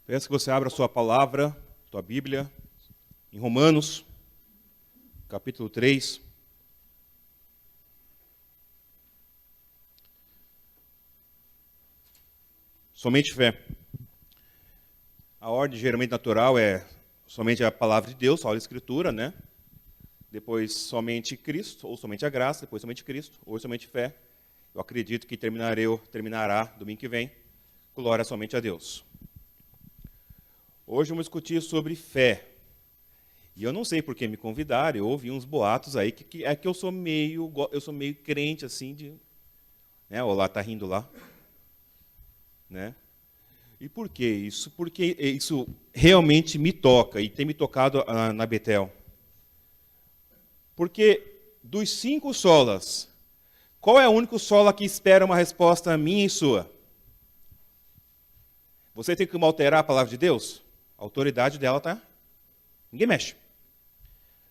Peço que você abra a sua palavra, sua Bíblia, em Romanos, capítulo 3. Somente fé. A ordem geralmente natural é somente a palavra de Deus, só a Escritura, né? Depois somente Cristo, ou somente a graça, depois somente Cristo, ou somente fé. Eu acredito que terminará domingo que vem. Glória somente a Deus. Hoje vamos discutir sobre fé. E eu não sei por que me convidaram, eu ouvi uns boatos aí que eu sou meio crente assim de, né? Olá, tá rindo lá, né? E por que isso? Porque isso realmente me toca e tem me tocado na Betel. Porque dos 5 solas, qual é o único sola que espera uma resposta minha e sua? Você tem que alterar a palavra de Deus? A autoridade dela tá? Ninguém mexe.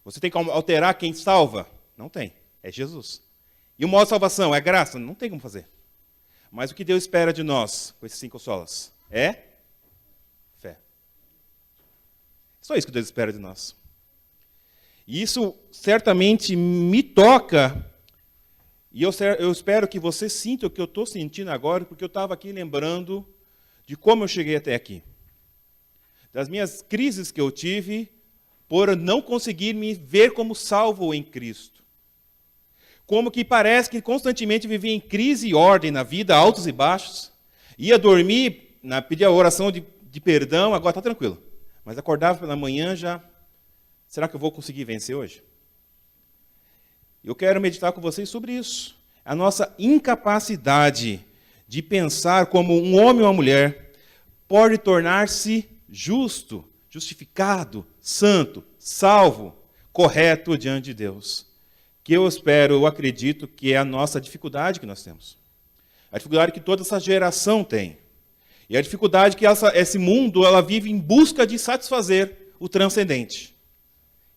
Você tem que alterar quem salva? Não tem. É Jesus. E o modo de salvação é graça? Não tem como fazer. Mas o que Deus espera de nós com esses 5 solas? É fé. Só isso que Deus espera de nós. E isso certamente me toca. E eu espero que você sinta o que eu estou sentindo agora, porque eu estava aqui lembrando de como eu cheguei até aqui. Das minhas crises que eu tive por não conseguir me ver como salvo em Cristo. Como que parece que constantemente vivia em crise e ordem na vida, altos e baixos. Ia dormir, pedia a oração de perdão, agora está tranquilo. Mas acordava pela manhã já, será que eu vou conseguir vencer hoje? Eu quero meditar com vocês sobre isso. A nossa incapacidade de pensar como um homem ou uma mulher pode tornar-se justo, justificado, santo, salvo, correto diante de Deus. Que eu espero, eu acredito que é a nossa dificuldade que nós temos. A dificuldade que toda essa geração tem. E a dificuldade que esse mundo ela vive em busca de satisfazer o transcendente.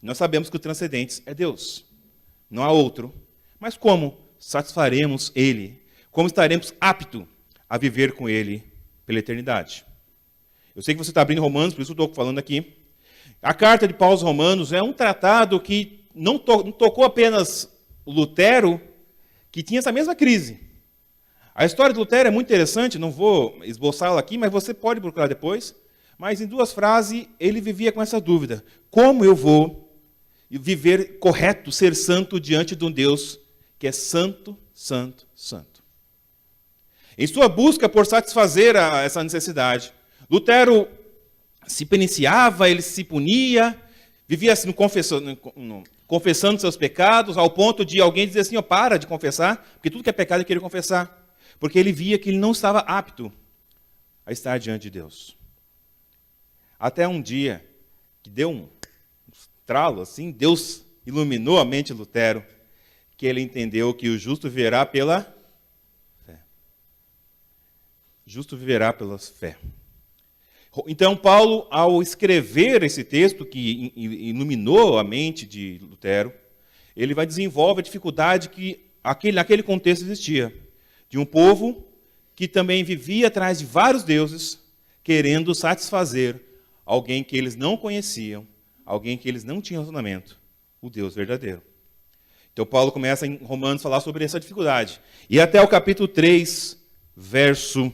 Nós sabemos que o transcendente é Deus. Não há outro. Mas como satisfaremos Ele? Como estaremos aptos a viver com Ele pela eternidade? Eu sei que você está abrindo Romanos, por isso eu estou falando aqui. A carta de Paulo aos Romanos é um tratado que não tocou apenas Lutero, que tinha essa mesma crise. A história de Lutero é muito interessante, não vou esboçá-la aqui, mas você pode procurar depois. Mas em 2 frases, ele vivia com essa dúvida. Como eu vou viver correto, ser santo diante de um Deus que é santo, santo, santo? Em sua busca por satisfazer essa necessidade, Lutero se penitenciava, ele se punia, vivia assim, confessando seus pecados, ao ponto de alguém dizer assim, para de confessar, porque tudo que é pecado ele queria confessar. Porque ele via que ele não estava apto a estar diante de Deus. Até um dia, que deu um estralo assim, Deus iluminou a mente de Lutero, que ele entendeu que o justo viverá pela fé. Justo viverá pela fé. Então, Paulo, ao escrever esse texto que iluminou a mente de Lutero, ele vai desenvolver a dificuldade que naquele contexto existia, de um povo que também vivia atrás de vários deuses, querendo satisfazer alguém que eles não conheciam, alguém que eles não tinham relacionamento, o Deus verdadeiro. Então, Paulo começa em Romanos a falar sobre essa dificuldade. E até o capítulo 3, verso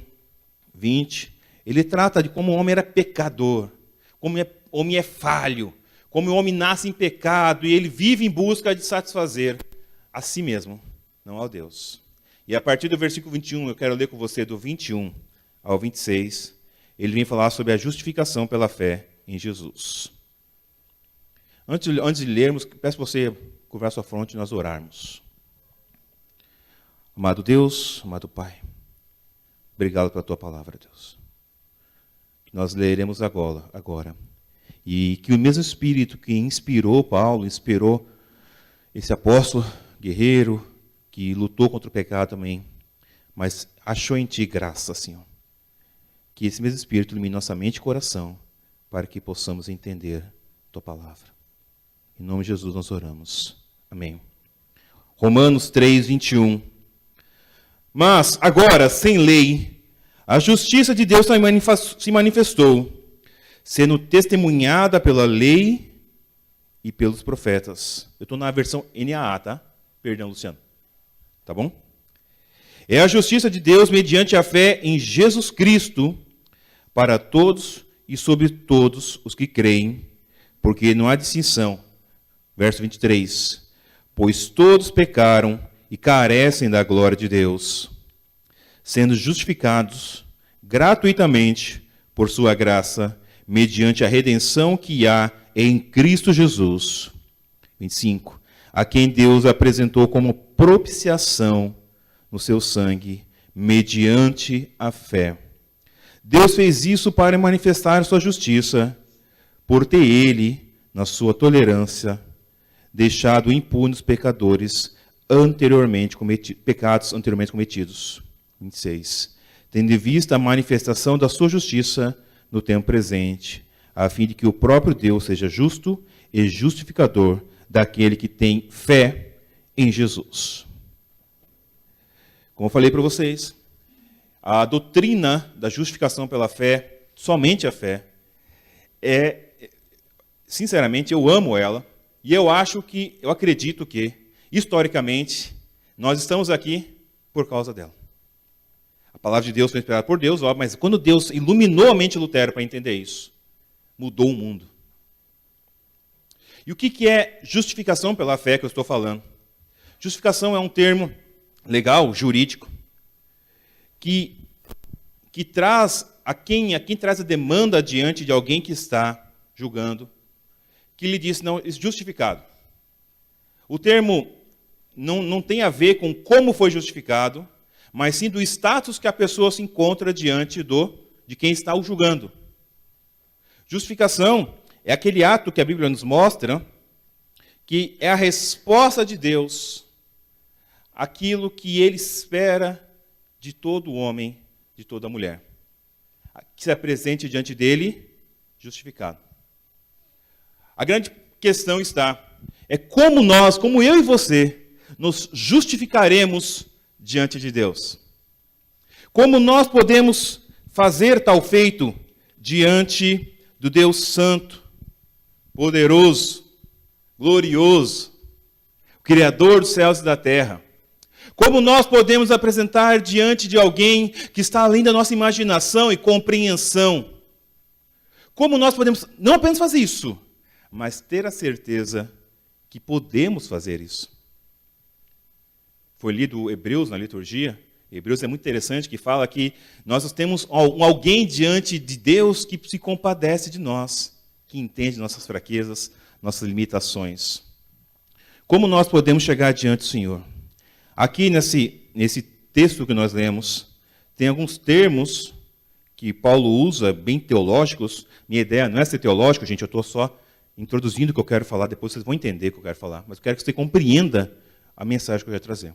20... ele trata de como o homem era pecador, como o homem é falho, como o homem nasce em pecado e ele vive em busca de satisfazer a si mesmo, não ao Deus. E a partir do versículo 21, eu quero ler com você do 21 ao 26, ele vem falar sobre a justificação pela fé em Jesus. Antes de lermos, peço para você curvar sua fronte e nós orarmos. Amado Deus, amado Pai, obrigado pela tua palavra, Deus. Nós leremos agora. E que o mesmo Espírito que inspirou Paulo, inspirou esse apóstolo guerreiro, que lutou contra o pecado também, mas achou em ti graça, Senhor. Que esse mesmo Espírito ilumine nossa mente e coração, para que possamos entender tua palavra. Em nome de Jesus nós oramos. Amém. Romanos 3, 21. Mas agora, sem lei, a justiça de Deus se manifestou, sendo testemunhada pela lei e pelos profetas. Eu estou na versão NAA, tá? Perdão, Luciano. Tá bom? É a justiça de Deus mediante a fé em Jesus Cristo para todos e sobre todos os que creem, porque não há distinção. Verso 23. Pois todos pecaram e carecem da glória de Deus, sendo justificados gratuitamente por sua graça, mediante a redenção que há em Cristo Jesus. 25. A quem Deus apresentou como propiciação no seu sangue, mediante a fé. Deus fez isso para manifestar sua justiça, por ter ele, na sua tolerância, deixado impunes pecadores pecados anteriormente cometidos. 26. Tendo em vista a manifestação da sua justiça no tempo presente, a fim de que o próprio Deus seja justo e justificador daquele que tem fé em Jesus. Como eu falei para vocês, a doutrina da justificação pela fé, somente a fé, sinceramente, eu amo ela, e eu acredito que, historicamente, nós estamos aqui por causa dela. A palavra de Deus foi inspirada por Deus, óbvio, mas quando Deus iluminou a mente de Lutero para entender isso, mudou o mundo. E o que é justificação pela fé que eu estou falando? Justificação é um termo legal, jurídico, que traz a quem traz a demanda diante de alguém que está julgando, que lhe diz, não, justificado. O termo não tem a ver com como foi justificado, mas sim do status que a pessoa se encontra diante de quem está o julgando. Justificação é aquele ato que a Bíblia nos mostra que é a resposta de Deus àquilo que ele espera de todo homem, de toda mulher. Que se apresente diante dele justificado. A grande questão é como eu e você, nos justificaremos diante de Deus. Como nós podemos fazer tal feito diante do Deus Santo, poderoso, glorioso, o Criador dos céus e da terra. Como nós podemos apresentar diante de alguém que está além da nossa imaginação e compreensão. Como nós podemos, não apenas fazer isso, mas ter a certeza que podemos fazer isso. Foi lido Hebreus na liturgia. Hebreus é muito interessante, que fala que nós temos alguém diante de Deus que se compadece de nós, que entende nossas fraquezas, nossas limitações. Como nós podemos chegar diante do Senhor? Aqui nesse texto que nós lemos, tem alguns termos que Paulo usa, bem teológicos. Minha ideia não é ser teológico, gente, eu estou só introduzindo o que eu quero falar, depois vocês vão entender o que eu quero falar, mas eu quero que você compreenda a mensagem que eu quero trazer.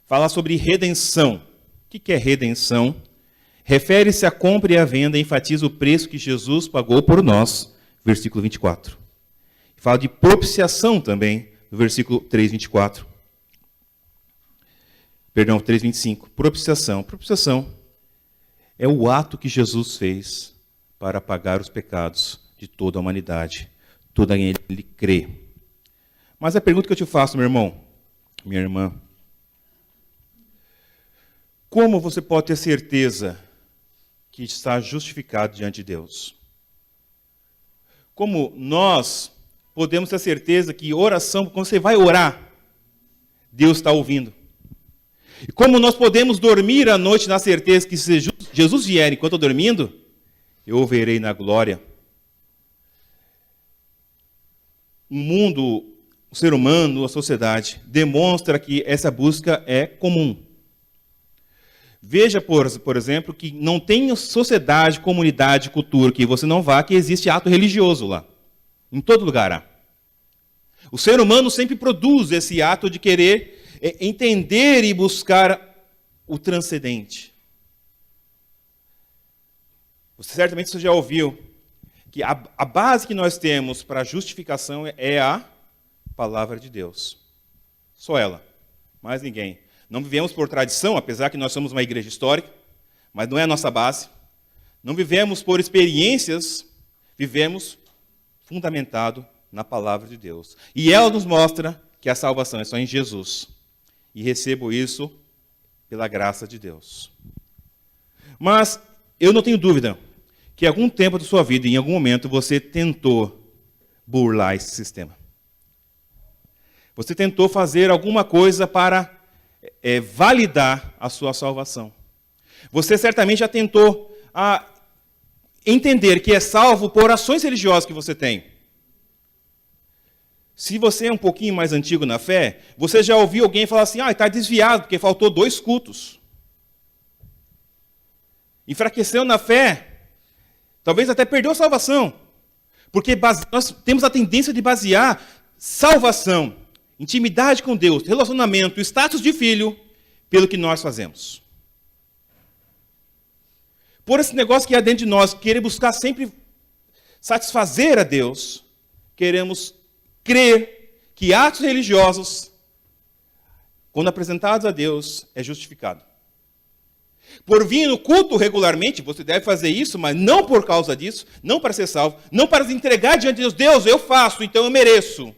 Falar sobre redenção. O que é redenção? Refere-se à compra e à venda, enfatiza o preço que Jesus pagou por nós, versículo 24. Fala de propiciação também, no versículo 3, 24. Perdão, 3:25. Propiciação. Propiciação é o ato que Jesus fez para pagar os pecados de toda a humanidade. Toda ele crê. Mas a pergunta que eu te faço, meu irmão, minha irmã, como você pode ter certeza que está justificado diante de Deus? Como nós podemos ter certeza que oração, quando você vai orar, Deus está ouvindo? E como nós podemos dormir à noite na certeza que se Jesus vier enquanto eu estou dormindo, eu o verei na glória. O mundo, o ser humano, a sociedade, demonstra que essa busca é comum. Veja, por exemplo, que não tem sociedade, comunidade, cultura que você não vá, que existe ato religioso lá. Em todo lugar há. O ser humano sempre produz esse ato de querer entender e buscar o transcendente. Você certamente já ouviu que a base que nós temos para a justificação é a palavra de Deus. Só ela, mais ninguém. Não vivemos por tradição, apesar que nós somos uma igreja histórica, mas não é a nossa base. Não vivemos por experiências, vivemos fundamentado na palavra de Deus. E ela nos mostra que a salvação é só em Jesus. E recebo isso pela graça de Deus. Mas eu não tenho dúvida que em algum tempo da sua vida, em algum momento, você tentou burlar esse sistema. Você tentou fazer alguma coisa para validar a sua salvação. Você certamente já tentou entender que é salvo por ações religiosas que você tem. Se você é um pouquinho mais antigo na fé, você já ouviu alguém falar assim, está desviado porque faltou 2 cultos. Enfraqueceu na fé, talvez até perdeu a salvação. Porque nós temos a tendência de basear salvação, intimidade com Deus, relacionamento, status de filho, pelo que nós fazemos. Por esse negócio que há dentro de nós, querer buscar sempre satisfazer a Deus, queremos crer que atos religiosos, quando apresentados a Deus, é justificado. Por vir no culto regularmente, você deve fazer isso, mas não por causa disso, não para ser salvo, não para se entregar diante de Deus. Deus, eu faço, então eu mereço.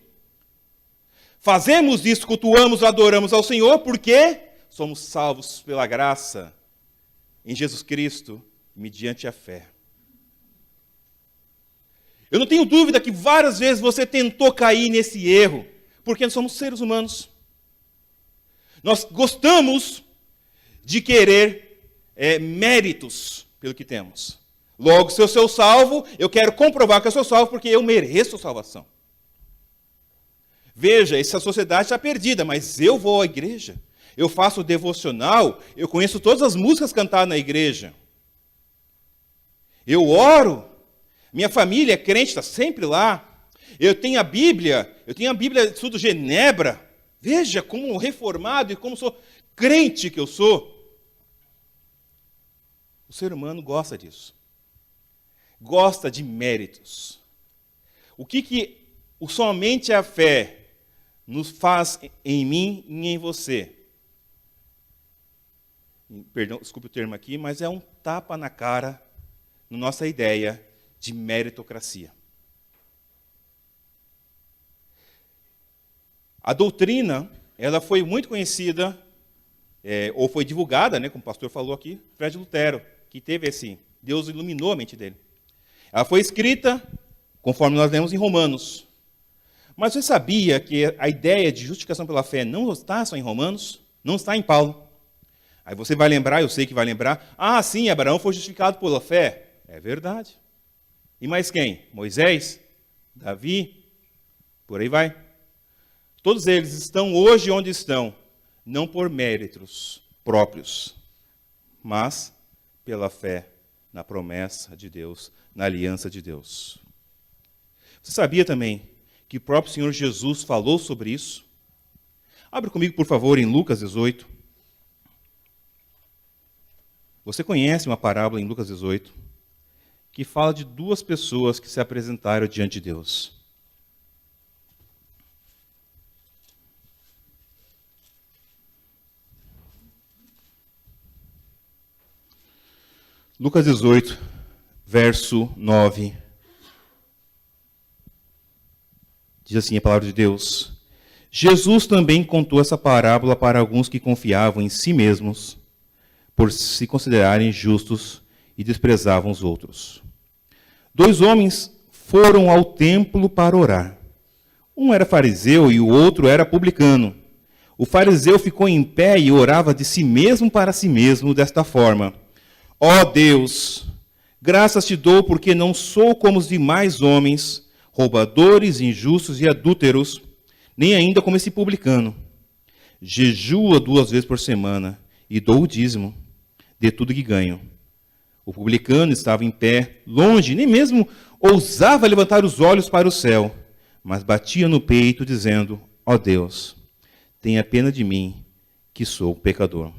Fazemos isso, cultuamos, adoramos ao Senhor, porque somos salvos pela graça em Jesus Cristo, mediante a fé. Eu não tenho dúvida que várias vezes você tentou cair nesse erro, porque nós somos seres humanos. Nós gostamos de querer méritos pelo que temos. Logo, se eu sou salvo, eu quero comprovar que eu sou salvo porque eu mereço salvação. Veja, essa sociedade está perdida, mas eu vou à igreja, eu faço devocional, eu conheço todas as músicas cantadas na igreja. Eu oro, minha família é crente, está sempre lá. Eu tenho a Bíblia de estudo Genebra. Veja como reformado e como sou crente que eu sou. O ser humano gosta disso. Gosta de méritos. O que somente a fé nos faz em mim e em você? Perdão, desculpe o termo aqui, mas é um tapa na cara na nossa ideia de meritocracia. A doutrina, ela foi muito conhecida, ou foi divulgada, como o pastor falou aqui, Fred Lutero, que teve Deus iluminou a mente dele. Ela foi escrita, conforme nós lemos em Romanos. Mas você sabia que a ideia de justificação pela fé não está só em Romanos, não está em Paulo. Aí você vai lembrar, eu sei que vai lembrar, sim, Abraão foi justificado pela fé. É verdade. E mais quem? Moisés? Davi? Por aí vai. Todos eles estão hoje onde estão, não por méritos próprios, mas pela fé na promessa de Deus, na aliança de Deus. Você sabia também que o próprio Senhor Jesus falou sobre isso? Abre comigo, por favor, em Lucas 18. Você conhece uma parábola em Lucas 18 que fala de 2 pessoas que se apresentaram diante de Deus. Lucas 18, verso 9. Diz assim a palavra de Deus. Jesus também contou essa parábola para alguns que confiavam em si mesmos, por se considerarem justos e desprezavam os outros. 2 homens foram ao templo para orar. Um era fariseu e o outro era publicano. O fariseu ficou em pé e orava de si mesmo para si mesmo desta forma: Ó Deus, graças te dou porque não sou como os demais homens, roubadores, injustos e adúlteros, nem ainda como esse publicano. Jejua 2 vezes por semana e dou o dízimo de tudo que ganho. O publicano estava em pé, longe, nem mesmo ousava levantar os olhos para o céu, mas batia no peito, dizendo: Ó Deus, tenha pena de mim, que sou pecador.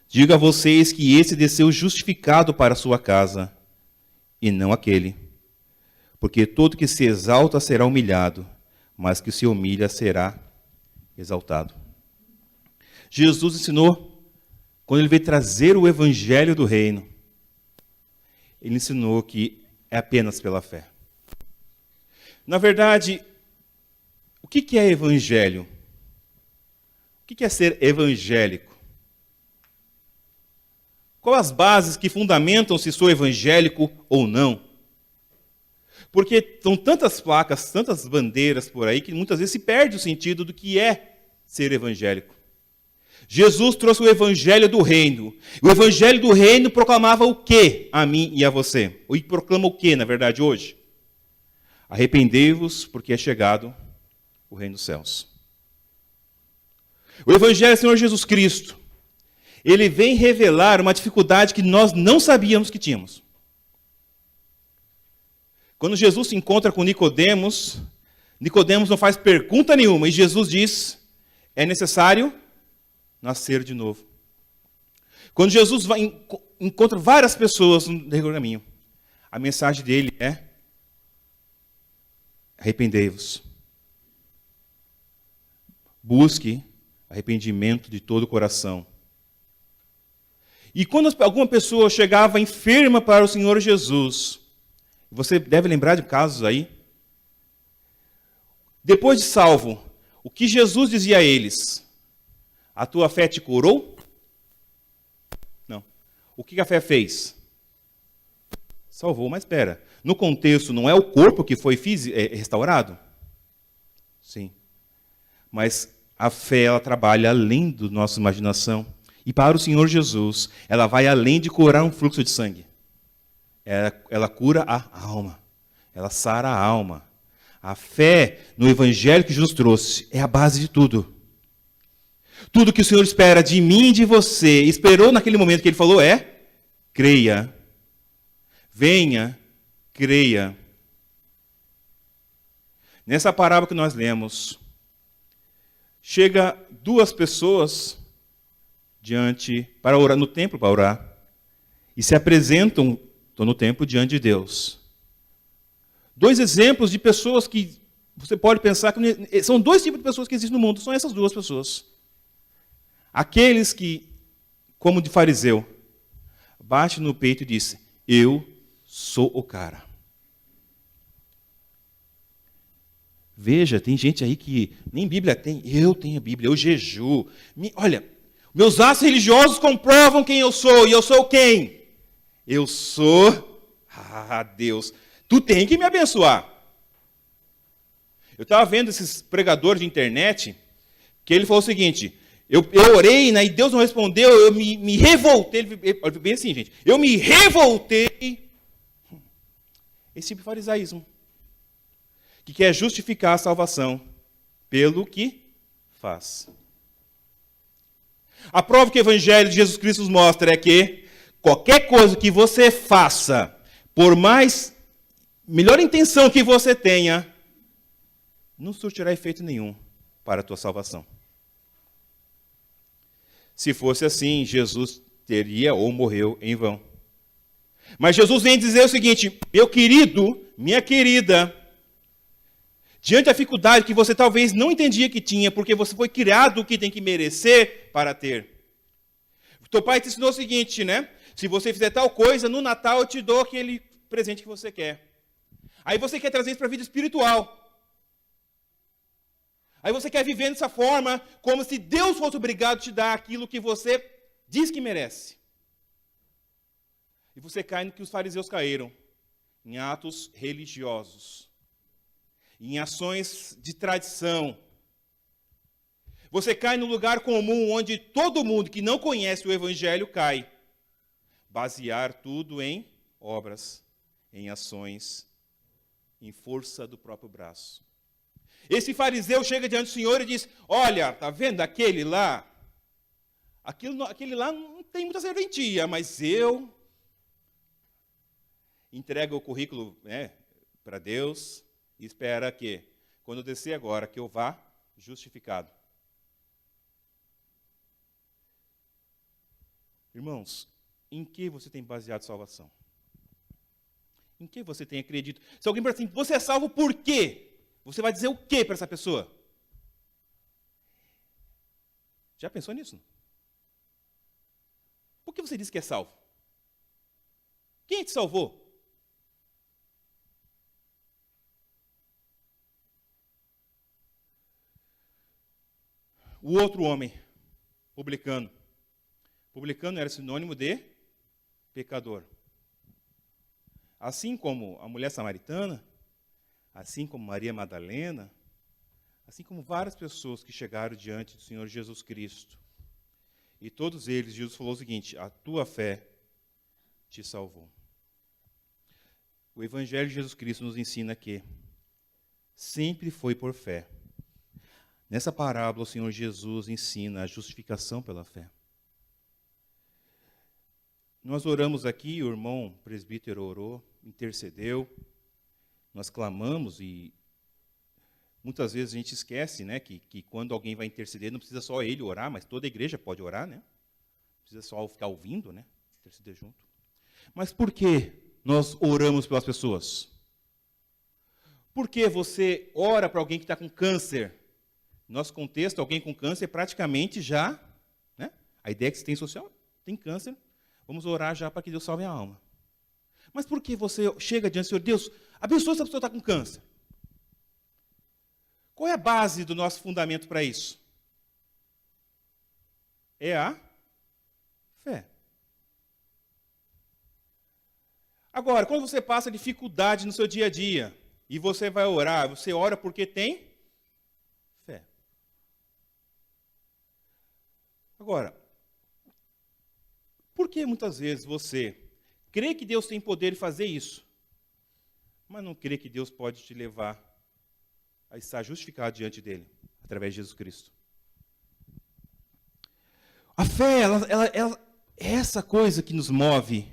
Digo a vocês que esse desceu justificado para a sua casa, e não aquele. Porque todo que se exalta será humilhado, mas que se humilha será exaltado. Jesus ensinou, quando ele veio trazer o evangelho do reino, ele ensinou que é apenas pela fé. Na verdade, o que é evangelho? O que é ser evangélico? Quais as bases que fundamentam se sou evangélico ou não? Porque são tantas placas, tantas bandeiras por aí, que muitas vezes se perde o sentido do que é ser evangélico. Jesus trouxe o evangelho do reino. O evangelho do reino proclamava o quê a mim e a você? E proclama o quê, na verdade, hoje? Arrependei-vos, porque é chegado o reino dos céus. O evangelho do Senhor Jesus Cristo, ele vem revelar uma dificuldade que nós não sabíamos que tínhamos. Quando Jesus se encontra com Nicodemos, Nicodemos não faz pergunta nenhuma, e Jesus diz, é necessário nascer de novo. Quando Jesus encontra várias pessoas no caminho, a mensagem dele é, arrependei-vos. Busque arrependimento de todo o coração. E quando alguma pessoa chegava enferma para o Senhor Jesus, você deve lembrar de casos aí. Depois de salvo, o que Jesus dizia a eles? A tua fé te curou? Não. O que a fé fez? Salvou, mas espera. No contexto, não é o corpo que foi restaurado? Sim. Mas a fé, ela trabalha além da nossa imaginação. E para o Senhor Jesus, ela vai além de curar um fluxo de sangue. Ela cura a alma. Ela sara a alma. A fé no evangelho que Jesus trouxe é a base de tudo. Tudo que o Senhor espera de mim e de você, esperou naquele momento que ele falou é, creia. Venha, creia. Nessa parábola que nós lemos, chega duas pessoas para orar no templo para orar, e se apresentam no templo diante de Deus. Dois exemplos de pessoas que você pode pensar que são dois tipos de pessoas que existem no mundo, são essas duas pessoas. Aqueles que, como de fariseu, bate no peito e diz, eu sou o cara. Veja, tem gente aí que nem Bíblia tem, eu tenho a Bíblia, eu jejuo. Olha, meus atos religiosos comprovam quem eu sou, e eu sou quem? Eu sou, Deus, tu tem que me abençoar. Eu estava vendo esses pregadores de internet, que ele falou o seguinte, eu orei, né, e Deus não respondeu, eu me revoltei, ele bem assim, gente, eu me revoltei. Esse tipo de farisaísmo, que quer justificar a salvação pelo que faz. A prova que o Evangelho de Jesus Cristo nos mostra é que qualquer coisa que você faça, por mais melhor intenção que você tenha, não surtirá efeito nenhum para a tua salvação. Se fosse assim, Jesus teria ou morreu em vão. Mas Jesus vem dizer o seguinte, meu querido, minha querida, diante da dificuldade que você talvez não entendia que tinha, porque você foi criado o que tem que merecer para ter. Teu pai te ensinou o seguinte, né? Se você fizer tal coisa, no Natal eu te dou aquele presente que você quer. Aí você quer trazer isso para a vida espiritual. Aí você quer viver dessa forma, como se Deus fosse obrigado a te dar aquilo que você diz que merece. E você cai no que os fariseus caíram, em atos religiosos, em ações de tradição. Você cai no lugar comum onde todo mundo que não conhece o Evangelho cai. Basear tudo em obras, em ações, em força do próprio braço. Esse fariseu chega diante do Senhor e diz, olha, tá vendo aquele lá? Aquele lá não tem muita serventia, mas eu entrego o currículo, né, para Deus e espera que, quando eu descer agora, que eu vá justificado. Irmãos, em que você tem baseado salvação? Em que você tem acreditado? Se alguém perguntar assim, você é salvo por quê? Você vai dizer o quê para essa pessoa? Já pensou nisso? Por que você diz que é salvo? Quem te salvou? o outro homem, publicano. Publicano era sinônimo de pecador. Assim como a mulher samaritana, assim como Maria Madalena, assim como várias pessoas que chegaram diante do Senhor Jesus Cristo. E todos eles, Jesus falou o seguinte: a tua fé te salvou. O Evangelho de Jesus Cristo nos ensina que sempre foi por fé. Nessa parábola, o Senhor Jesus ensina a justificação pela fé. Nós oramos aqui, o irmão presbítero orou, intercedeu, nós clamamos e muitas vezes a gente esquece, né, que quando alguém vai interceder, não precisa só ele orar, mas toda a igreja pode orar, né? Não precisa só ficar ouvindo, né? Interceder junto. Mas por que nós oramos pelas pessoas? Por que você ora para alguém que está com câncer? Nosso contexto, alguém com câncer praticamente já, né? A ideia é que se tem social, tem câncer, vamos orar já para que Deus salve a alma. Mas por que você chega diante do Senhor, Deus, abençoa essa pessoa que está com câncer? Qual é a base do nosso fundamento para isso? É a fé. Agora, quando você passa dificuldade no seu dia a dia, e você vai orar, você ora porque tem fé. Agora, por que muitas vezes você crê que Deus tem poder de fazer isso, mas não crê que Deus pode te levar a estar justificado diante dele, através de Jesus Cristo? A fé, ela é essa coisa que nos move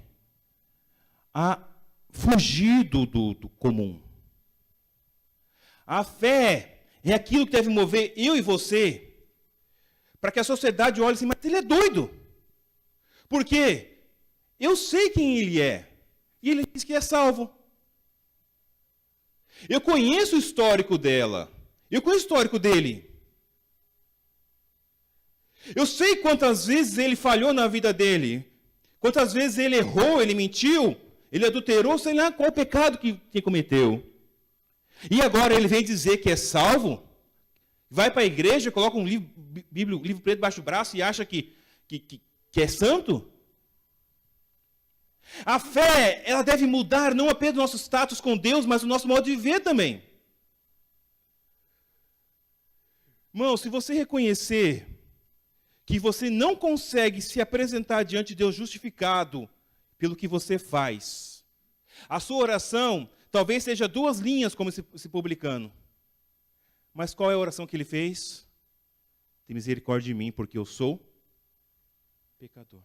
a fugir do comum. A fé é aquilo que deve mover eu e você, para que a sociedade olhe assim, mas ele é doido. Por quê? Eu sei quem ele é, e ele diz que é salvo. Eu conheço o histórico dela, eu conheço o histórico dele. Eu sei quantas vezes ele falhou na vida dele, quantas vezes ele errou, ele mentiu, ele adulterou, sei lá qual o pecado que cometeu. E agora ele vem dizer que é salvo, vai para a igreja, coloca um livro preto debaixo do braço e acha que é santo? A fé, ela deve mudar não apenas o nosso status com Deus, mas o nosso modo de viver também. Irmão, se você reconhecer que você não consegue se apresentar diante de Deus justificado pelo que você faz, a sua oração talvez seja 2 linhas como esse publicano. Mas qual é a oração que ele fez? Tem misericórdia de mim, porque eu sou pecador.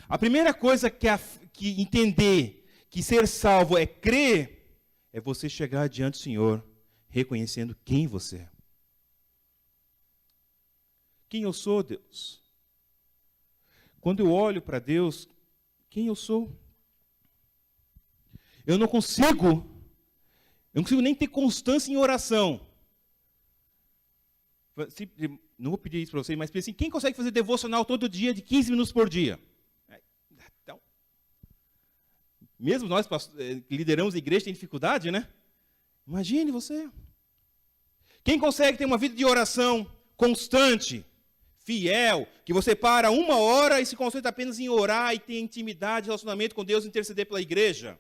A primeira coisa que entender que ser salvo é crer, é você chegar diante do Senhor, reconhecendo quem você é. Quem eu sou, Deus? Quando eu olho para Deus, quem eu sou? Eu não consigo nem ter constância em oração. Não vou pedir isso para vocês, mas pense assim, quem consegue fazer devocional todo dia de 15 minutos por dia? Então, mesmo nós que lideramos a igreja tem dificuldade, né? Imagine você. Quem consegue ter uma vida de oração constante, fiel, que você para 1 hora e se concentra apenas em orar e ter intimidade, relacionamento com Deus, interceder pela igreja?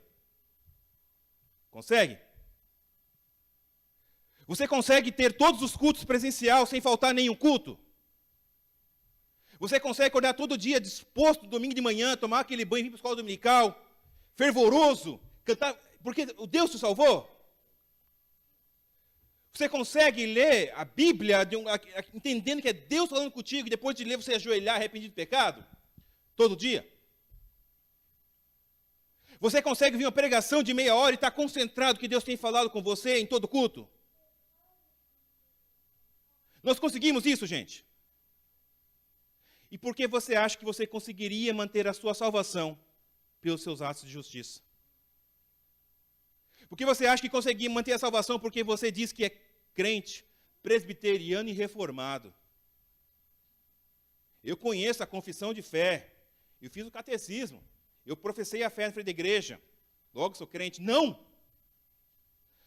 Consegue? Você consegue ter todos os cultos presencial sem faltar nenhum culto? Você consegue acordar todo dia disposto, domingo de manhã, tomar aquele banho, vir para a escola dominical, fervoroso, cantar, porque o Deus te salvou? Você consegue ler a Bíblia entendendo que é Deus falando contigo e depois de ler você ajoelhar arrependido do pecado? Todo dia? Você consegue vir uma pregação de meia hora e estar concentrado que Deus tem falado com você em todo culto? Nós conseguimos isso, gente? E por que você acha que você conseguiria manter a sua salvação pelos seus atos de justiça? Por que você acha que conseguiria manter a salvação porque você diz que é crente, presbiteriano e reformado? Eu conheço a confissão de fé, eu fiz o catecismo, eu professei a fé na frente da igreja, logo sou crente. Não!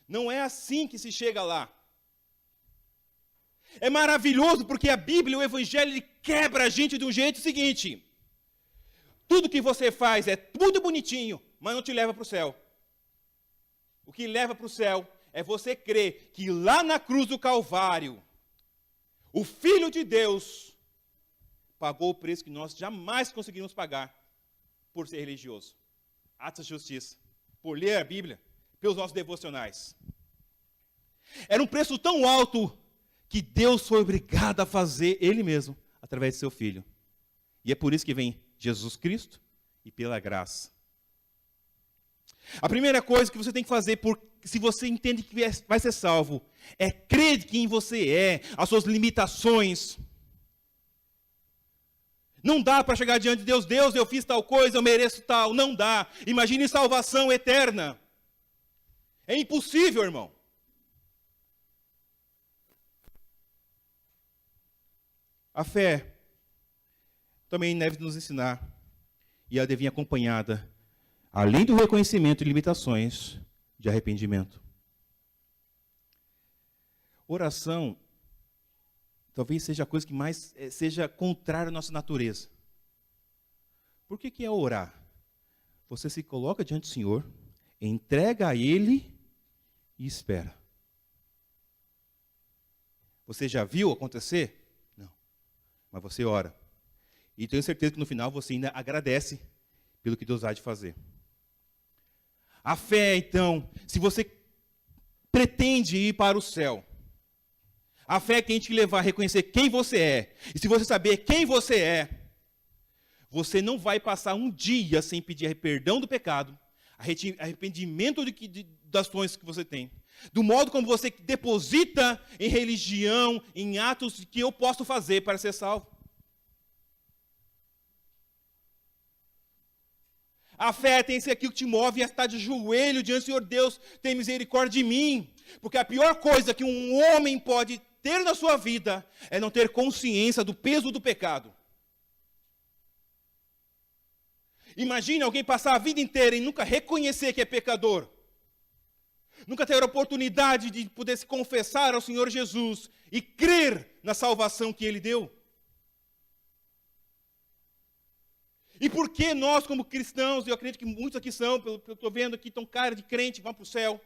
Não é assim que se chega lá. É maravilhoso porque a Bíblia, o Evangelho, ele quebra a gente de um jeito seguinte. Tudo que você faz é tudo bonitinho, mas não te leva para o céu. O que leva para o céu é você crer que lá na cruz do Calvário, o Filho de Deus pagou o preço que nós jamais conseguiríamos pagar por ser religioso. Atos de justiça, por ler a Bíblia, pelos nossos devocionais. Era um preço tão alto que Deus foi obrigado a fazer Ele mesmo, através de seu Filho. E é por isso que vem Jesus Cristo e pela graça. A primeira coisa que você tem que fazer, se você entende que vai ser salvo, é crer de quem você é, as suas limitações. Não dá para chegar diante de Deus, Deus, eu fiz tal coisa, eu mereço tal. Não dá. Imagine salvação eterna. É impossível, irmão. A fé também deve nos ensinar, e ela deve vir acompanhada, além do reconhecimento de limitações, de arrependimento. Oração talvez seja a coisa que mais seja contrária à nossa natureza. Por que é orar? Você se coloca diante do Senhor, entrega a Ele e espera. Você já viu acontecer? Não. Mas você ora. E tenho certeza que no final você ainda agradece pelo que Deus há de fazer. A fé, então, se você pretende ir para o céu, a fé tem que te levar a reconhecer quem você é. E se você saber quem você é, você não vai passar um dia sem pedir perdão do pecado, arrependimento das ações que você tem. Do modo como você deposita em religião, em atos que eu posso fazer para ser salvo. A fé tem que ser aquilo que te move a estar de joelho diante do Senhor. Deus, tem misericórdia de mim. Porque a pior coisa que um homem pode ter na sua vida é não ter consciência do peso do pecado. Imagine alguém passar a vida inteira e nunca reconhecer que é pecador. Nunca ter a oportunidade de poder se confessar ao Senhor Jesus e crer na salvação que Ele deu. E por que nós, como cristãos, eu acredito que muitos aqui são, pelo que eu estou vendo aqui, estão cara de crente, vão para o céu.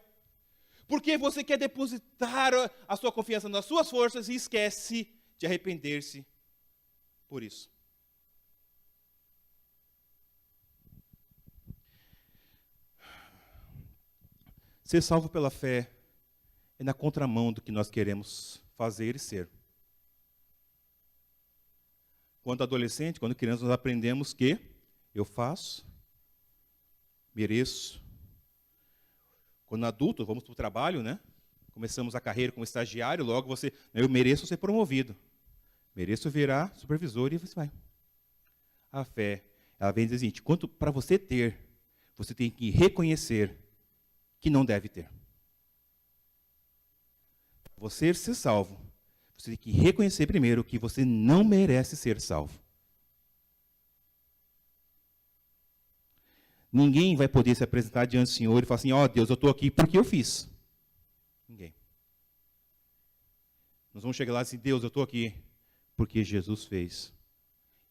Porque você quer depositar a sua confiança nas suas forças e esquece de arrepender-se por isso. Ser salvo pela fé é na contramão do que nós queremos fazer e ser. Quando adolescente, quando criança, nós aprendemos que eu faço, mereço. Quando adulto, vamos para o trabalho, né? Começamos a carreira como estagiário, logo eu mereço ser promovido. Mereço virar supervisor e você vai. A fé, ela vem dizer o seguinte, quanto para você ter, você tem que reconhecer que não deve ter. Para você ser salvo, você tem que reconhecer primeiro que você não merece ser salvo. Ninguém vai poder se apresentar diante do Senhor e falar assim, ó Deus, eu estou aqui porque eu fiz. Ninguém. Nós vamos chegar lá e dizer, Deus, eu estou aqui porque Jesus fez.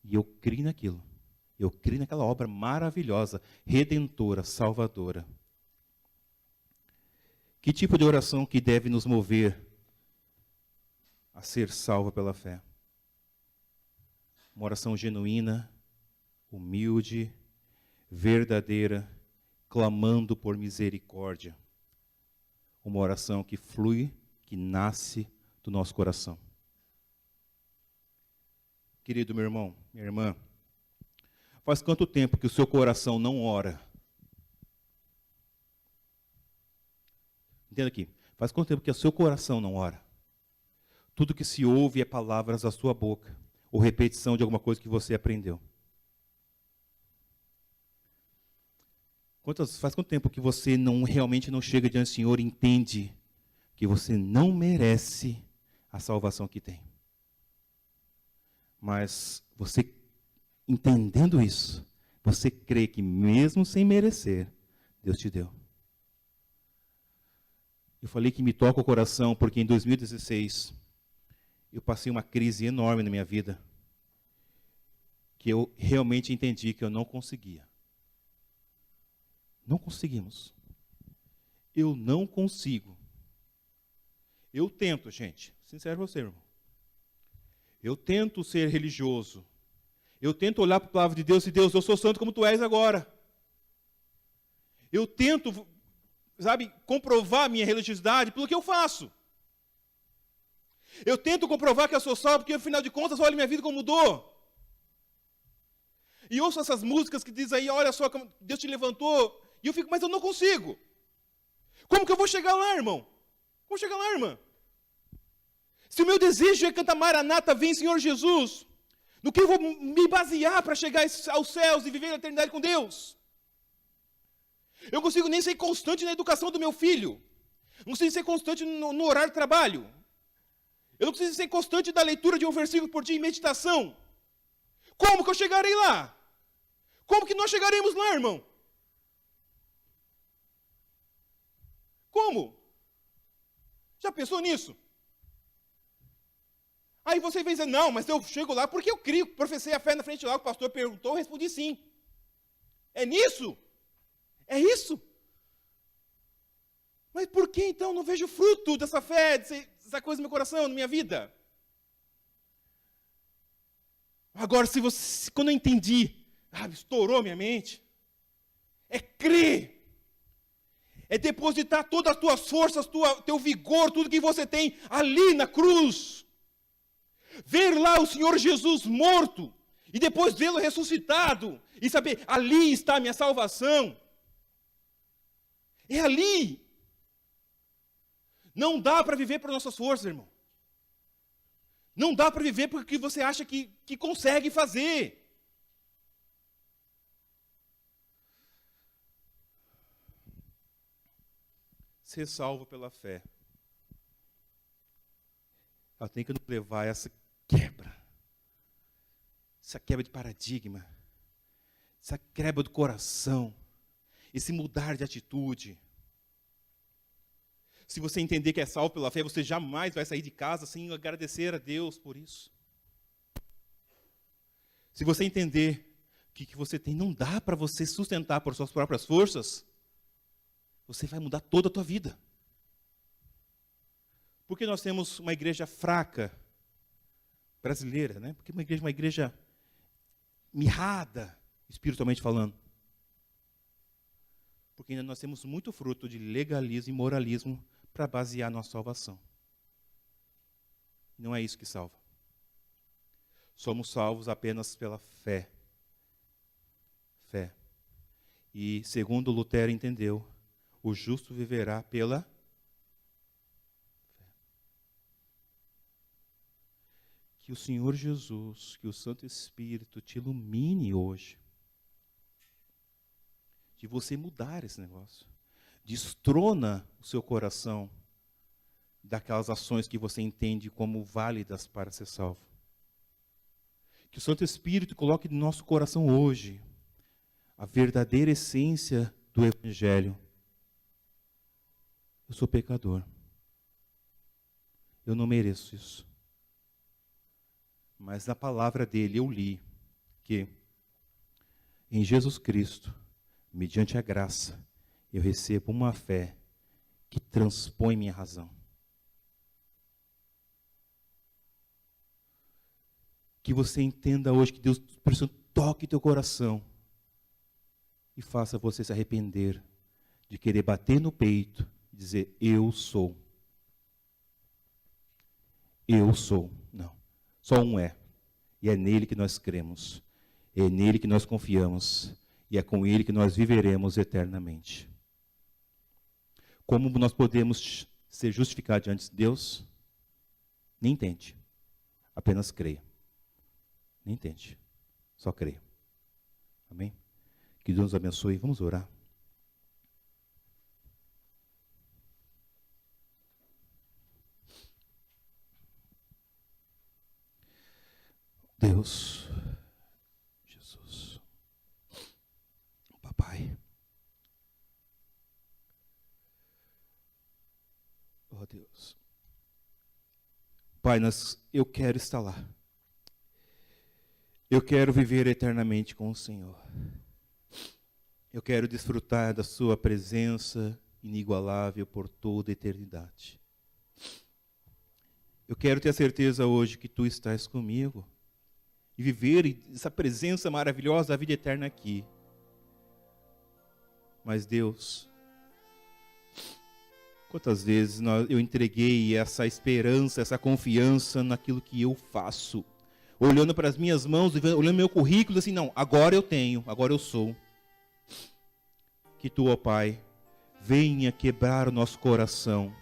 E eu criei naquilo. Eu criei naquela obra maravilhosa, redentora, salvadora. Que tipo de oração que deve nos mover a ser salva pela fé? Uma oração genuína, humilde, verdadeira, clamando por misericórdia. Uma oração que flui, que nasce do nosso coração. Querido meu irmão, minha irmã, faz quanto tempo que o seu coração não ora? Entenda aqui, faz quanto tempo que o seu coração não ora? Tudo que se ouve é palavras da sua boca, ou repetição de alguma coisa que você aprendeu. Faz quanto tempo que você realmente não chega diante do Senhor e entende que você não merece a salvação que tem? Mas você, entendendo isso, você crê que mesmo sem merecer, Deus te deu. Eu falei que me toca o coração porque em 2016, eu passei uma crise enorme na minha vida, que eu realmente entendi que eu não conseguia. Não conseguimos. Eu não consigo. Eu tento, gente, sincero com você, irmão. Eu tento ser religioso. Eu tento olhar para a palavra de Deus e Deus, eu sou santo como tu és agora. Eu tento, comprovar minha religiosidade pelo que eu faço. Eu tento comprovar que eu sou salvo, porque afinal de contas, olha minha vida como mudou. E ouço essas músicas que dizem aí, olha só, como Deus te levantou. E eu fico, mas eu não consigo. Como que eu vou chegar lá, irmão? Como chegar lá, irmã? Se o meu desejo é cantar Maranata, vem Senhor Jesus, no que eu vou me basear para chegar aos céus e viver a eternidade com Deus? Eu não consigo nem ser constante na educação do meu filho. Não consigo ser constante no horário de trabalho. Eu não preciso ser constante da leitura de um versículo por dia em meditação. Como que eu chegarei lá? Como que nós chegaremos lá, irmão? Como? Já pensou nisso? Aí você vem dizer, não, mas eu chego lá porque eu crio, professei a fé na frente lá, o pastor perguntou, eu respondi sim. É nisso? É isso? Mas por que então não vejo fruto dessa fé, dessa coisa no meu coração, na minha vida? Agora, quando eu entendi, estourou minha mente, é crer, é depositar todas as tuas forças, teu vigor, tudo que você tem ali na cruz. Ver lá o Senhor Jesus morto, e depois vê-lo ressuscitado, e saber, ali está a minha salvação. É ali. Não dá para viver por nossas forças, irmão. Não dá para viver porque você acha que consegue fazer. Ser salvo pela fé. Ela tem que nos levar a essa quebra de paradigma, essa quebra do coração, esse mudar de atitude. Se você entender que é salvo pela fé, você jamais vai sair de casa sem agradecer a Deus por isso. Se você entender que o que você tem não dá para você sustentar por suas próprias forças, você vai mudar toda a tua vida. Porque nós temos uma igreja fraca, brasileira, né? Porque uma igreja mirrada, espiritualmente falando. Porque ainda nós temos muito fruto de legalismo e moralismo para basear nossa salvação. Não é isso que salva. Somos salvos apenas pela fé. Fé. E, segundo Lutero entendeu, o justo viverá pela fé. Que o Senhor Jesus, que o Santo Espírito te ilumine hoje. De você mudar esse negócio. Destrona o seu coração daquelas ações que você entende como válidas para ser salvo. Que o Santo Espírito coloque no nosso coração hoje a verdadeira essência do Evangelho. Eu sou pecador. Eu não mereço isso. Mas na palavra dele eu li que em Jesus Cristo, mediante a graça, eu recebo uma fé que transpõe minha razão. Que você entenda hoje que Deus toque teu coração e faça você se arrepender de querer bater no peito e dizer, eu sou. Eu sou. Não. Só um é. E é nele que nós cremos. É nele que nós confiamos. E é com ele que nós viveremos eternamente. Como nós podemos ser justificados diante de Deus? Nem tente. Apenas creia. Nem tente. Só creia. Amém? Que Deus nos abençoe. Vamos orar. Deus, Jesus, Papai, oh Deus, Pai, eu quero estar lá. Eu quero viver eternamente com o Senhor. Eu quero desfrutar da sua presença inigualável por toda a eternidade. Eu quero ter a certeza hoje que tu estás comigo e viver essa presença maravilhosa da vida eterna aqui. Mas Deus, quantas vezes eu entreguei essa esperança, essa confiança naquilo que eu faço, olhando para as minhas mãos, olhando meu currículo, assim, não, agora eu tenho, agora eu sou. Que tu, ó Pai, venha quebrar o nosso coração,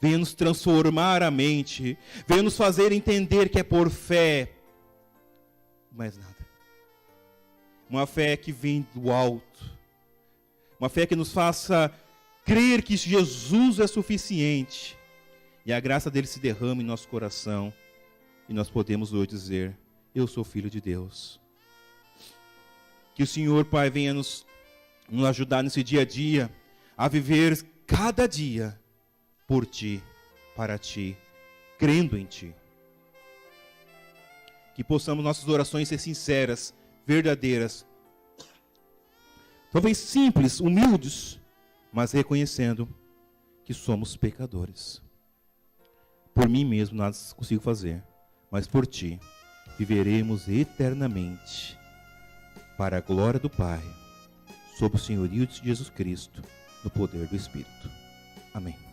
venha nos transformar a mente, venha nos fazer entender que é por fé, mais nada. Uma fé que vem do alto, uma fé que nos faça crer que Jesus é suficiente e a graça dele se derrama em nosso coração e nós podemos hoje dizer: eu sou filho de Deus. Que o Senhor, Pai, venha nos ajudar nesse dia a dia a viver cada dia por Ti, para Ti, crendo em Ti. Que possamos nossas orações ser sinceras, verdadeiras, talvez simples, humildes, mas reconhecendo que somos pecadores. Por mim mesmo nada consigo fazer, mas por Ti viveremos eternamente para a glória do Pai, sob o senhorio de Jesus Cristo, no poder do Espírito. Amém.